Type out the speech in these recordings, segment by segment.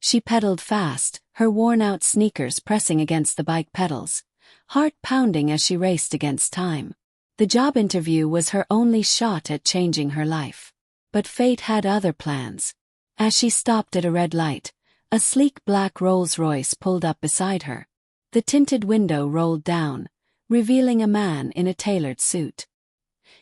She pedaled fast, her worn-out sneakers pressing against the bike pedals, heart pounding as she raced against time. The job interview was her only shot at changing her life. But fate had other plans. As she stopped at a red light, a sleek black Rolls-Royce pulled up beside her. The tinted window rolled down, revealing a man in a tailored suit.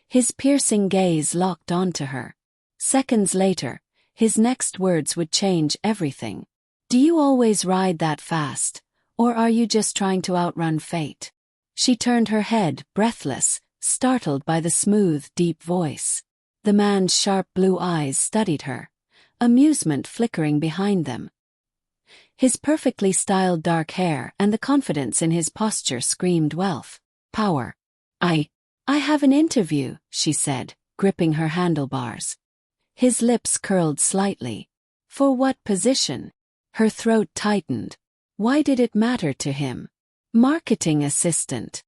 His piercing gaze locked onto her. Seconds later, his next words would change everything. "Do you always ride that fast, or are you just trying to outrun fate?" She turned her head, breathless, startled by the smooth, deep voice. The man's sharp blue eyes studied her, amusement flickering behind them. His perfectly styled dark hair and the confidence in his posture screamed wealth, power. I have an interview," she said, gripping her handlebars. His lips curled slightly. For what position? Her throat tightened. Why did it matter to him? Marketing assistant.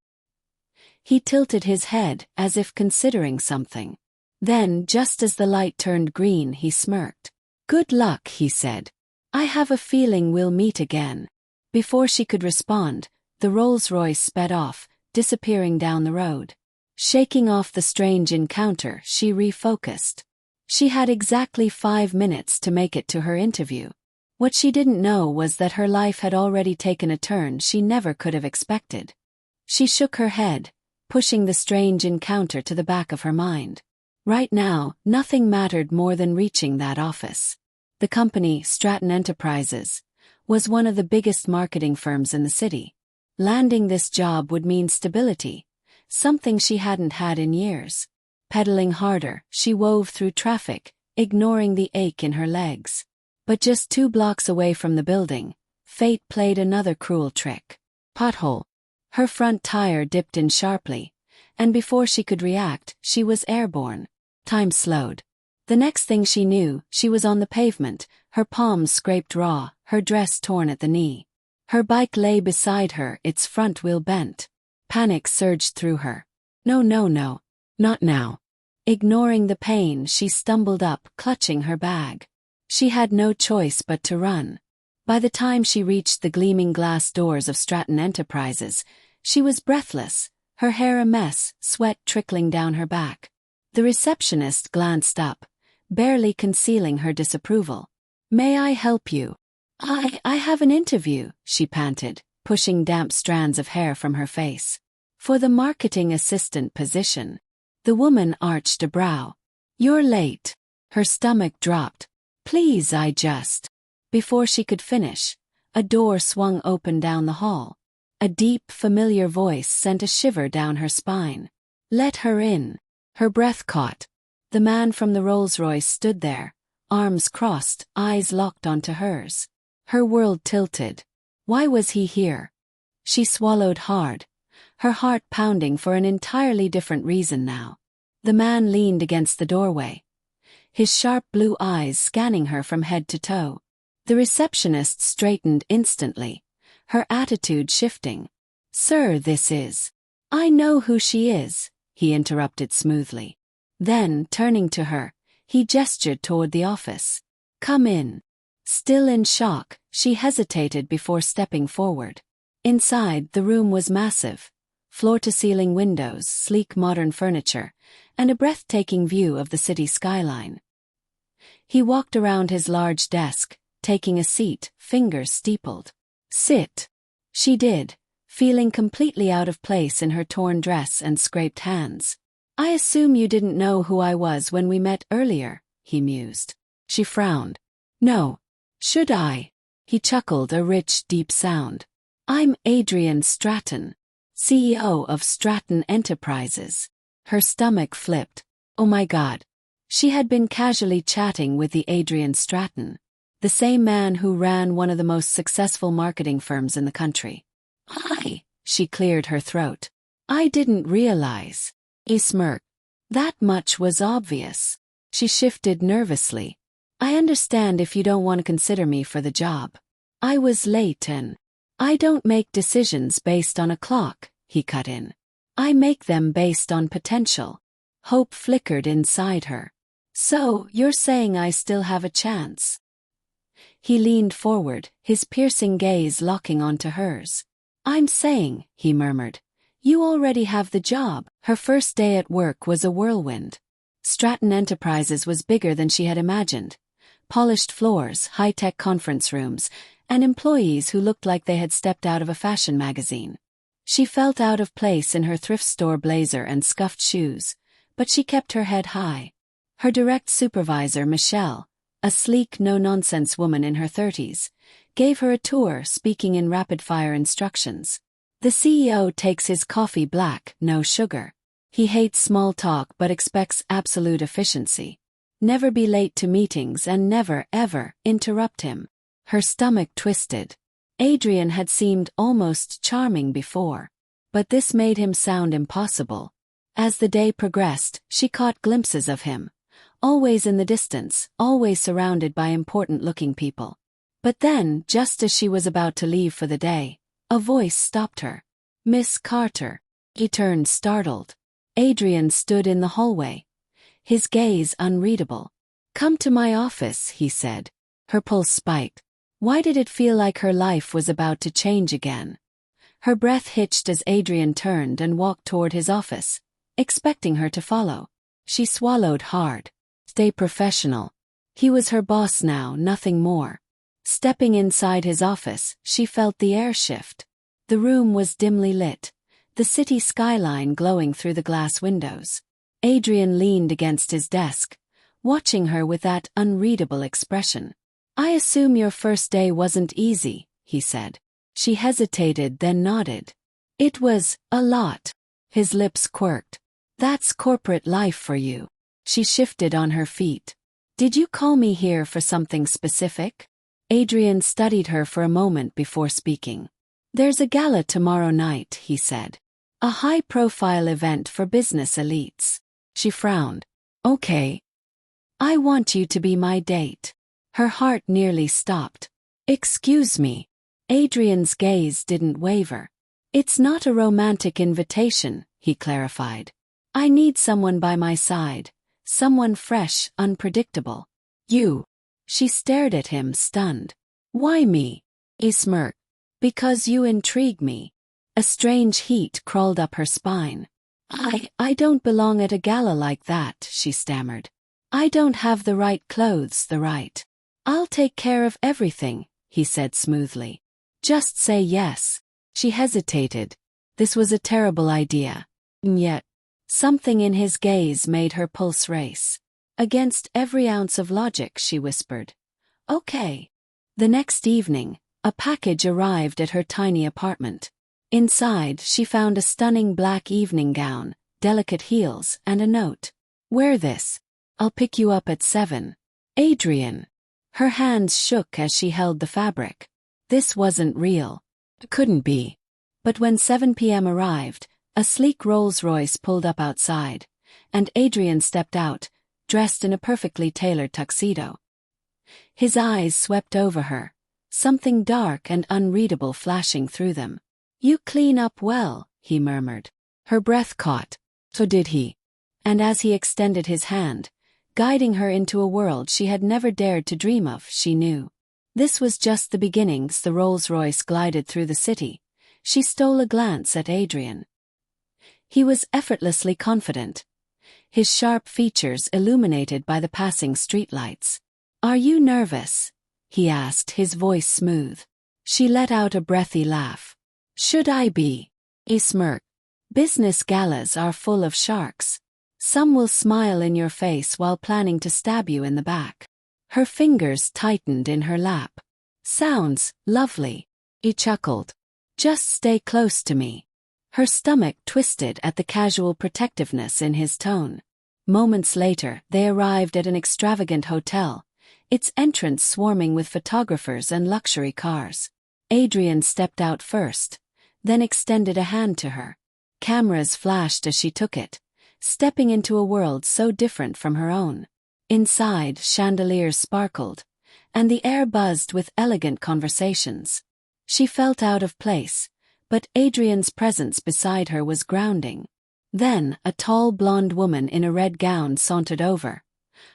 He tilted his head as if considering something. Then, just as the light turned green, he smirked. "Good luck," he said. "I have a feeling we'll meet again." Before she could respond, the Rolls-Royce sped off, disappearing down the road. Shaking off the strange encounter, she refocused. She had exactly 5 minutes to make it to her interview. What she didn't know was that her life had already taken a turn she never could have expected. She shook her head, pushing the strange encounter to the back of her mind. Right now, nothing mattered more than reaching that office. The company, Stratton Enterprises, was one of the biggest marketing firms in the city. Landing this job would mean stability, something she hadn't had in years. Pedaling harder, she wove through traffic, ignoring the ache in her legs. But just 2 blocks away from the building, fate played another cruel trick. Pothole. Her front tire dipped in sharply, and before she could react, she was airborne. Time slowed. The next thing she knew, she was on the pavement, her palms scraped raw, her dress torn at the knee. Her bike lay beside her, its front wheel bent. Panic surged through her. No, not now. Ignoring the pain, she stumbled up, clutching her bag. She had no choice but to run. By the time she reached the gleaming glass doors of Stratton Enterprises, she was breathless, her hair a mess, sweat trickling down her back. The receptionist glanced up, barely concealing her disapproval. "May I help you?" I have an interview," she panted, pushing damp strands of hair from her face. "For the marketing assistant position." The woman arched a brow. "You're late." Her stomach dropped. "Please, I just..." Before she could finish, a door swung open down the hall. A deep, familiar voice sent a shiver down her spine. "Let her in." Her breath caught. The man from the Rolls-Royce stood there, arms crossed, eyes locked onto hers. Her world tilted. Why was he here? She swallowed hard, her heart pounding for an entirely different reason now. The man leaned against the doorway, his sharp blue eyes scanning her from head to toe. The receptionist straightened instantly, her attitude shifting. "Sir, this is..." "I know who she is," he interrupted smoothly. Then, turning to her, he gestured toward the office. "Come in." Still in shock, she hesitated before stepping forward. Inside, the room was massive. Floor-to-ceiling windows, sleek modern furniture, and a breathtaking view of the city skyline. He walked around his large desk, taking a seat, fingers steepled. "Sit." She did, feeling completely out of place in her torn dress and scraped hands. "I assume you didn't know who I was when we met earlier," he mused. She frowned. "No. Should I?" He chuckled, a rich, deep sound. "I'm Adrian Stratton, CEO of Stratton Enterprises." Her stomach flipped. Oh my God. She had been casually chatting with the Adrian Stratton, the same man who ran one of the most successful marketing firms in the country. "Hi," she cleared her throat. "I didn't realize." He smirked. "That much was obvious." She shifted nervously. "I understand if you don't want to consider me for the job. I was late and..." "I don't make decisions based on a clock," he cut in. "I make them based on potential." Hope flickered inside her. "So, you're saying I still have a chance?" He leaned forward, his piercing gaze locking onto hers. "I'm saying," he murmured, "you already have the job." Her first day at work was a whirlwind. Stratton Enterprises was bigger than she had imagined. Polished floors, high-tech conference rooms, and employees who looked like they had stepped out of a fashion magazine. She felt out of place in her thrift store blazer and scuffed shoes, but she kept her head high. Her direct supervisor, Michelle, a sleek, no-nonsense woman in her 30s, gave her a tour, speaking in rapid-fire instructions. The CEO takes his coffee black, no sugar. He hates small talk but expects absolute efficiency. Never be late to meetings and never, ever, interrupt him. Her stomach twisted. Adrian had seemed almost charming before, but this made him sound impossible. As the day progressed, she caught glimpses of him, always in the distance, always surrounded by important-looking people. But then, just as she was about to leave for the day, a voice stopped her. "Miss Carter." He turned, startled. Adrian stood in the hallway, his gaze unreadable. "Come to my office," he said. Her pulse spiked. Why did it feel like her life was about to change again? Her breath hitched as Adrian turned and walked toward his office, expecting her to follow. She swallowed hard. Stay professional. He was her boss now, nothing more. Stepping inside his office, she felt the air shift. The room was dimly lit, the city skyline glowing through the glass windows. Adrian leaned against his desk, watching her with that unreadable expression. "I assume your first day wasn't easy," he said. She hesitated, then nodded. "It was a lot." His lips quirked. "That's corporate life for you." She shifted on her feet. "Did you call me here for something specific?" Adrian studied her for a moment before speaking. "There's a gala tomorrow night," he said. "A high-profile event for business elites." She frowned. "Okay. I want you to be my date." Her heart nearly stopped. "Excuse me." Adrian's gaze didn't waver. "It's not a romantic invitation," he clarified. "I need someone by my side, someone fresh, unpredictable." "You." She stared at him, stunned. "Why me?" He smirked. "Because you intrigue me." A strange heat crawled up her spine. I don't belong at a gala like that," she stammered. "I don't have the right clothes, the right—" "I'll take care of everything," he said smoothly. "Just say yes." She hesitated. This was a terrible idea. And yet, something in his gaze made her pulse race. "Against every ounce of logic," she whispered. "Okay." The next evening, a package arrived at her tiny apartment. Inside, she found a stunning black evening gown, delicate heels, and a note. "Wear this. I'll pick you up at 7. Adrian." Her hands shook as she held the fabric. This wasn't real. It couldn't be. But when 7 p.m. arrived, a sleek Rolls-Royce pulled up outside, and Adrian stepped out, dressed in a perfectly tailored tuxedo. His eyes swept over her, something dark and unreadable flashing through them. "You clean up well," he murmured. Her breath caught. So did he. And as he extended his hand, guiding her into a world she had never dared to dream of, she knew. This was just the beginnings. The Rolls-Royce glided through the city. She stole a glance at Adrian. He was effortlessly confident, his sharp features illuminated by the passing streetlights. "Are you nervous?" he asked, his voice smooth. She let out a breathy laugh. "Should I be?" He smirked. "Business galas are full of sharks. Some will smile in your face while planning to stab you in the back." Her fingers tightened in her lap. "Sounds lovely." He chuckled. "Just stay close to me." Her stomach twisted at the casual protectiveness in his tone. Moments later, they arrived at an extravagant hotel, its entrance swarming with photographers and luxury cars. Adrian stepped out first, then extended a hand to her. Cameras flashed as she took it, stepping into a world so different from her own. Inside, chandeliers sparkled, and the air buzzed with elegant conversations. She felt out of place, but Adrian's presence beside her was grounding. Then, a tall blonde woman in a red gown sauntered over,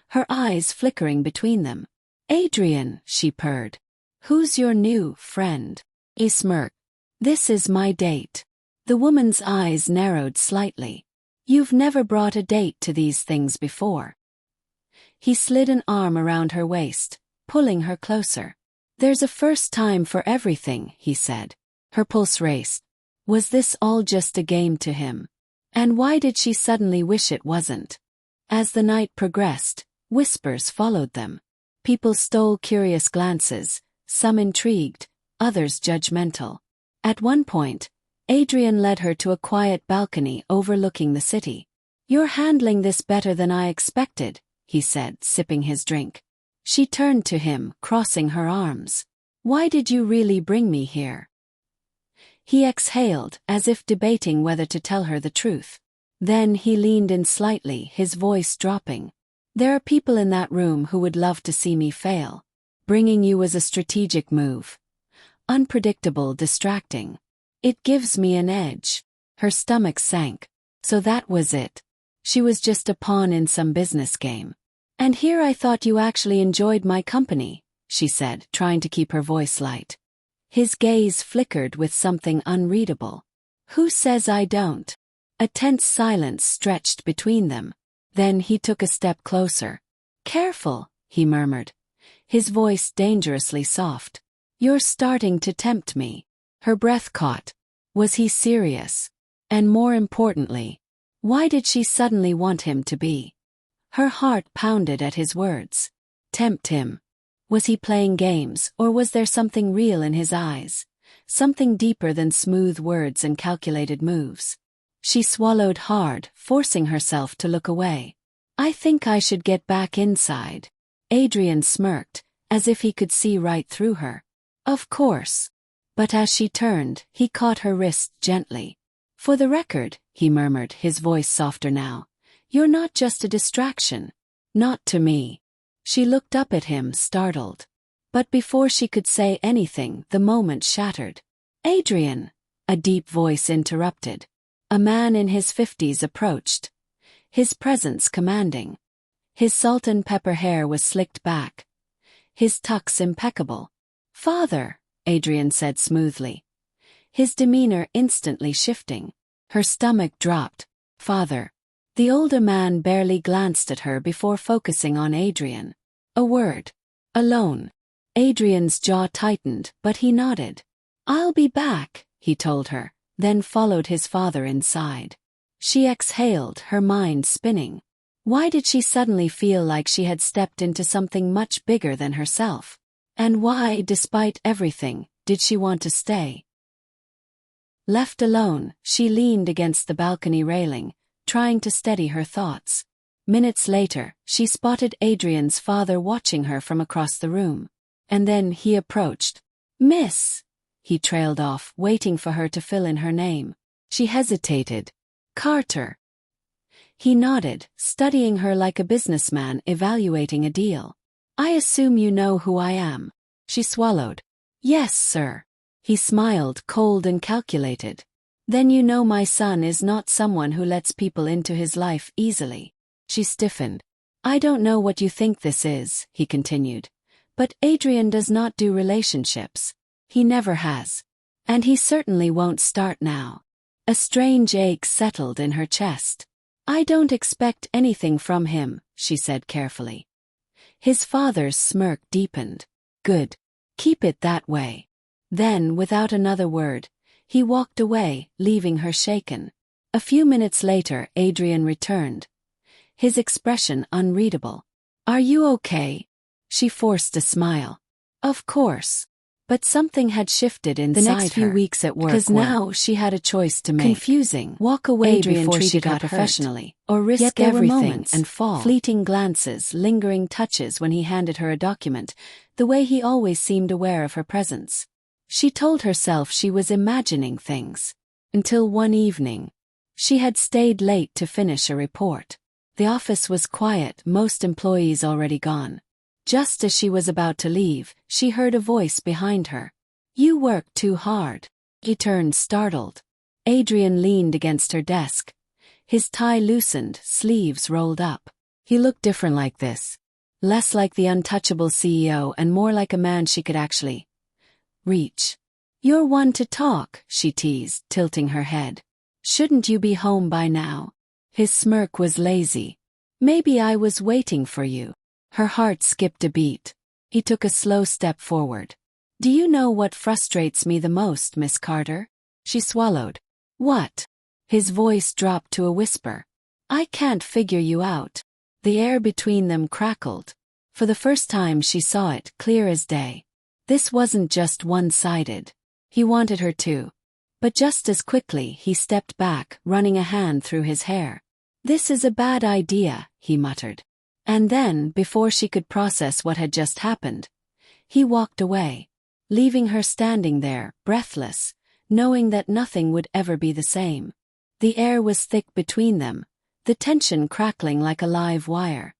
her eyes flickering between them. "Adrian," she purred. Who's your new friend? He smirked. This is my date. The woman's eyes narrowed slightly. You've never brought a date to these things before. He slid an arm around her waist, pulling her closer. There's a first time for everything, he said. Her pulse raced. Was this all just a game to him? And why did she suddenly wish it wasn't? As the night progressed, whispers followed them. People stole curious glances, some intrigued, others judgmental. At one point, Adrian led her to a quiet balcony overlooking the city. You're handling this better than I expected, he said, sipping his drink. She turned to him, crossing her arms. Why did you really bring me here? He exhaled, as if debating whether to tell her the truth. Then he leaned in slightly, his voice dropping. There are people in that room who would love to see me fail. Bringing you was a strategic move. Unpredictable, distracting. It gives me an edge. Her stomach sank. So that was it. She was just a pawn in some business game. And here I thought you actually enjoyed my company, she said, trying to keep her voice light. His gaze flickered with something unreadable. Who says I don't? A tense silence stretched between them. Then he took a step closer. Careful, he murmured, his voice dangerously soft. You're starting to tempt me. Her breath caught. Was he serious? And more importantly, why did she suddenly want him to be? Her heart pounded at his words. Tempt him. Was he playing games, or was there something real in his eyes? Something deeper than smooth words and calculated moves. She swallowed hard, forcing herself to look away. I think I should get back inside. Adrian smirked, as if he could see right through her. Of course. But as she turned, he caught her wrist gently. For the record, he murmured, his voice softer now, you're not just a distraction. Not to me. She looked up at him, startled. But before she could say anything, the moment shattered. Adrian! A deep voice interrupted. A man in his 50s approached. His presence commanding. His salt and pepper hair was slicked back. His tux impeccable. Father, Adrian said smoothly. His demeanor instantly shifting. Her stomach dropped. Father. The older man barely glanced at her before focusing on Adrian. A word. Alone. Adrian's jaw tightened, but he nodded. I'll be back, he told her, then followed his father inside. She exhaled, her mind spinning. Why did she suddenly feel like she had stepped into something much bigger than herself? And why, despite everything, did she want to stay? Left alone, she leaned against the balcony railing, trying to steady her thoughts. Minutes later, she spotted Adrian's father watching her from across the room. And then he approached. Miss! He trailed off, waiting for her to fill in her name. She hesitated. Carter. He nodded, studying her like a businessman evaluating a deal. I assume you know who I am. She swallowed. Yes, sir. He smiled, cold and calculated. Then you know my son is not someone who lets people into his life easily. She stiffened. I don't know what you think this is, he continued. But Adrian does not do relationships. He never has. And he certainly won't start now. A strange ache settled in her chest. I don't expect anything from him, she said carefully. His father's smirk deepened. Good. Keep it that way. Then, without another word, he walked away, leaving her shaken. A few minutes later, Adrian returned. His expression unreadable. Are you okay? She forced a smile. Of course. But something had shifted inside her. The next few weeks at work because now she had a choice to make. Confusing. Walk away before she got professionally, or risk everything and fall. Fleeting glances, lingering touches when he handed her a document, the way he always seemed aware of her presence. She told herself she was imagining things. Until one evening. She had stayed late to finish a report. The office was quiet, most employees already gone. Just as she was about to leave, she heard a voice behind her. You work too hard. He turned, startled. Adrian leaned against her desk. His tie loosened, sleeves rolled up. He looked different like this. Less like the untouchable CEO and more like a man she could actually reach. You're one to talk, she teased, tilting her head. Shouldn't you be home by now? His smirk was lazy. Maybe I was waiting for you. Her heart skipped a beat. He took a slow step forward. Do you know what frustrates me the most, Miss Carter? She swallowed. What? His voice dropped to a whisper. I can't figure you out. The air between them crackled. For the first time she saw it clear as day. This wasn't just one-sided. He wanted her to. But just as quickly he stepped back, running a hand through his hair. This is a bad idea, he muttered. And then, before she could process what had just happened, he walked away, leaving her standing there, breathless, knowing that nothing would ever be the same. The air was thick between them, the tension crackling like a live wire.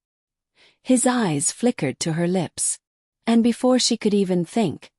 His eyes flickered to her lips, and before she could even think,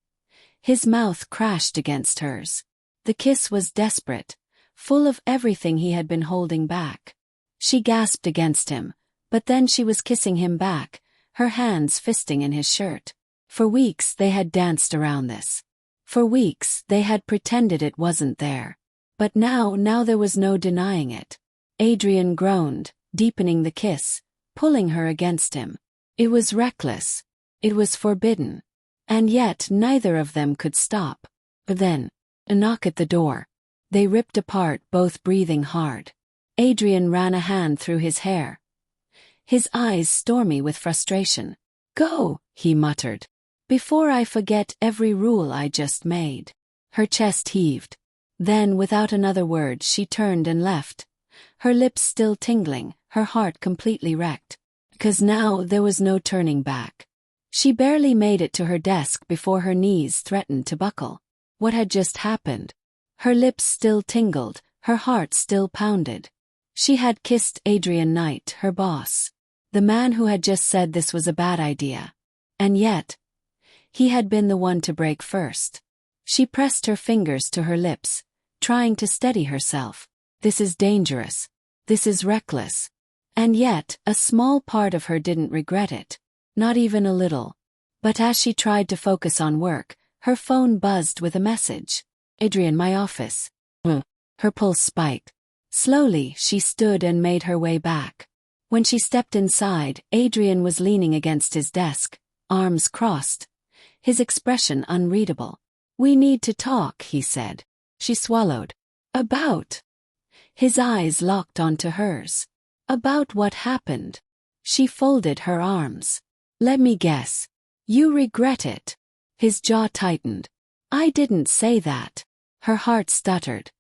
his mouth crashed against hers. The kiss was desperate, full of everything he had been holding back. She gasped against him, but then she was kissing him back, her hands fisting in his shirt. For weeks they had danced around this. For weeks they had pretended it wasn't there. But now there was no denying it. Adrian groaned, deepening the kiss, pulling her against him. It was reckless. It was forbidden. And yet neither of them could stop. But then, a knock at the door. They ripped apart, both breathing hard. Adrian ran a hand through his hair, his eyes stormy with frustration. Go, he muttered. Before I forget every rule I just made. Her chest heaved. Then, without another word, she turned and left, her lips still tingling, her heart completely wrecked. Because now there was no turning back. She barely made it to her desk before her knees threatened to buckle. What had just happened? Her lips still tingled, her heart still pounded. She had kissed Adrian Knight, her boss. The man who had just said this was a bad idea. And yet, he had been the one to break first. She pressed her fingers to her lips, trying to steady herself. This is dangerous. This is reckless. And yet, a small part of her didn't regret it. Not even a little. But as she tried to focus on work, her phone buzzed with a message. Adrian, my office. Her pulse spiked. Slowly, she stood and made her way back. When she stepped inside, Adrian was leaning against his desk, arms crossed, his expression unreadable. We need to talk, he said. She swallowed. About? His eyes locked onto hers. About what happened? She folded her arms. Let me guess. You regret it. His jaw tightened. I didn't say that. Her heart stuttered.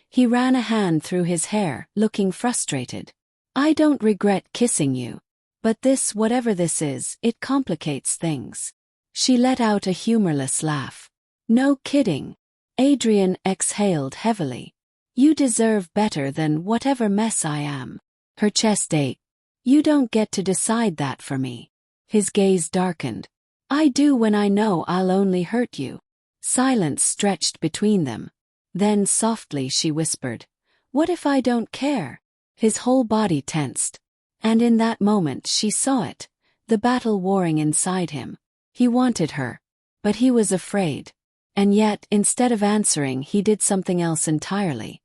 He ran a hand through his hair, looking frustrated. I don't regret kissing you. But this, whatever this is, it complicates things. She let out a humorless laugh. No kidding. Adrian exhaled heavily. You deserve better than whatever mess I am. Her chest ached. You don't get to decide that for me. His gaze darkened. I do when I know I'll only hurt you. Silence stretched between them. Then softly she whispered, what if I don't care? His whole body tensed. And in that moment she saw it, the battle warring inside him. He wanted her. But he was afraid. And yet, instead of answering, he did something else entirely.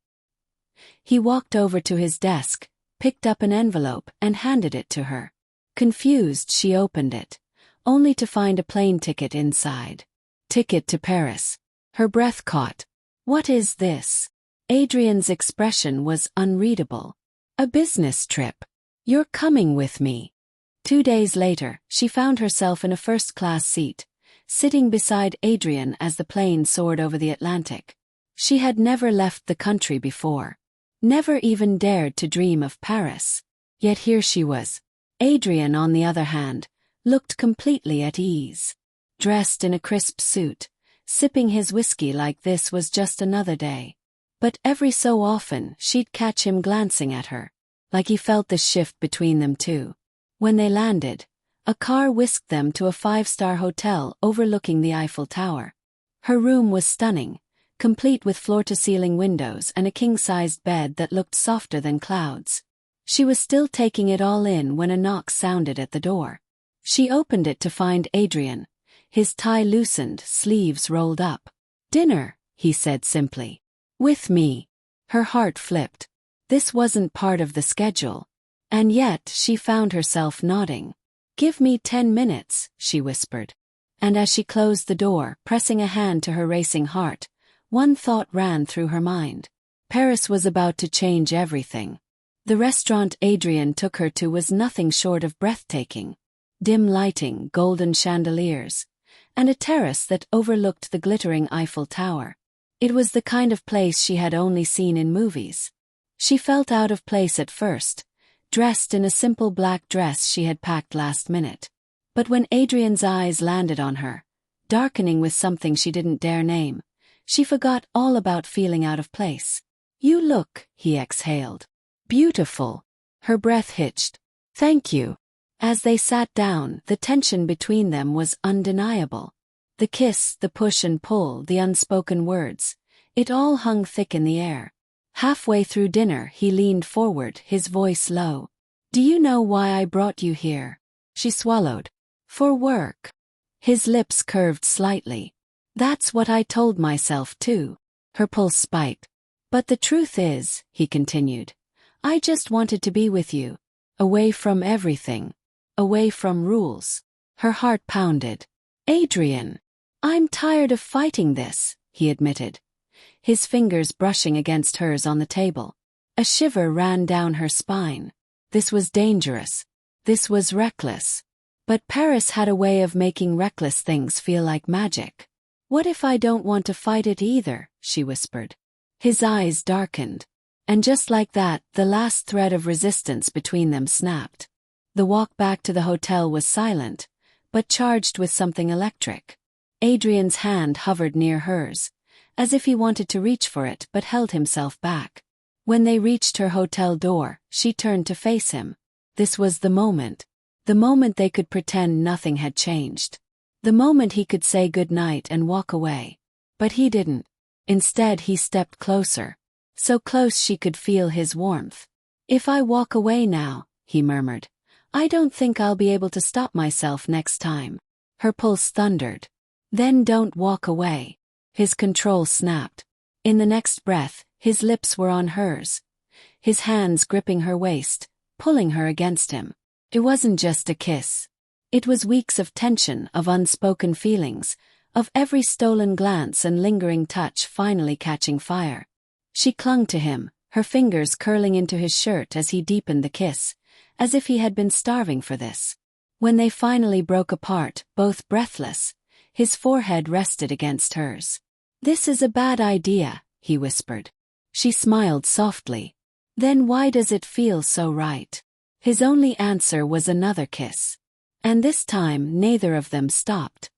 He walked over to his desk, picked up an envelope, and handed it to her. Confused, she opened it, only to find a plane ticket inside. Ticket to Paris. Her breath caught. What is this? Adrian's expression was unreadable. A business trip. You're coming with me. 2 days later, she found herself in a first-class seat, sitting beside Adrian as the plane soared over the Atlantic. She had never left the country before. Never even dared to dream of Paris. Yet here she was. Adrian, on the other hand, looked completely at ease. Dressed in a crisp suit, sipping his whiskey like this was just another day. But every so often she'd catch him glancing at her, like he felt the shift between them too. When they landed, a car whisked them to a 5-star hotel overlooking the Eiffel Tower. Her room was stunning, complete with floor-to-ceiling windows and a king-sized bed that looked softer than clouds. She was still taking it all in when a knock sounded at the door. She opened it to find Adrian, his tie loosened, sleeves rolled up. "Dinner," he said simply. "With me." Her heart flipped. This wasn't part of the schedule. And yet she found herself nodding. "Give me 10 minutes," she whispered. And as she closed the door, pressing a hand to her racing heart, one thought ran through her mind. Paris was about to change everything. The restaurant Adrian took her to was nothing short of breathtaking. Dim lighting, golden chandeliers, and a terrace that overlooked the glittering Eiffel Tower. It was the kind of place she had only seen in movies. She felt out of place at first, dressed in a simple black dress she had packed last minute. But when Adrian's eyes landed on her, darkening with something she didn't dare name, she forgot all about feeling out of place. "You look," he exhaled. "Beautiful." Her breath hitched. "Thank you." As they sat down, the tension between them was undeniable. The kiss, the push and pull, the unspoken words, it all hung thick in the air. Halfway through dinner, he leaned forward, his voice low. "Do you know why I brought you here?" She swallowed. "For work." His lips curved slightly. "That's what I told myself too." Her pulse spiked. "But the truth is," he continued, "I just wanted to be with you. Away from everything. Away from rules." Her heart pounded. "Adrian, I'm tired of fighting this," he admitted, his fingers brushing against hers on the table. A shiver ran down her spine. This was dangerous. This was reckless. But Paris had a way of making reckless things feel like magic. "What if I don't want to fight it either?" she whispered. His eyes darkened. And just like that, the last thread of resistance between them snapped. The walk back to the hotel was silent, but charged with something electric. Adrian's hand hovered near hers, as if he wanted to reach for it but held himself back. When they reached her hotel door, she turned to face him. This was the moment. The moment they could pretend nothing had changed. The moment he could say goodnight and walk away. But he didn't. Instead, he stepped closer. So close she could feel his warmth. "If I walk away now," he murmured, "I don't think I'll be able to stop myself next time." Her pulse thundered. "Then don't walk away." His control snapped. In the next breath, his lips were on hers. His hands gripping her waist, pulling her against him. It wasn't just a kiss. It was weeks of tension, of unspoken feelings, of every stolen glance and lingering touch finally catching fire. She clung to him, her fingers curling into his shirt as he deepened the kiss, as if he had been starving for this. When they finally broke apart, both breathless, his forehead rested against hers. "This is a bad idea," he whispered. She smiled softly. "Then why does it feel so right?" His only answer was another kiss. And this time neither of them stopped.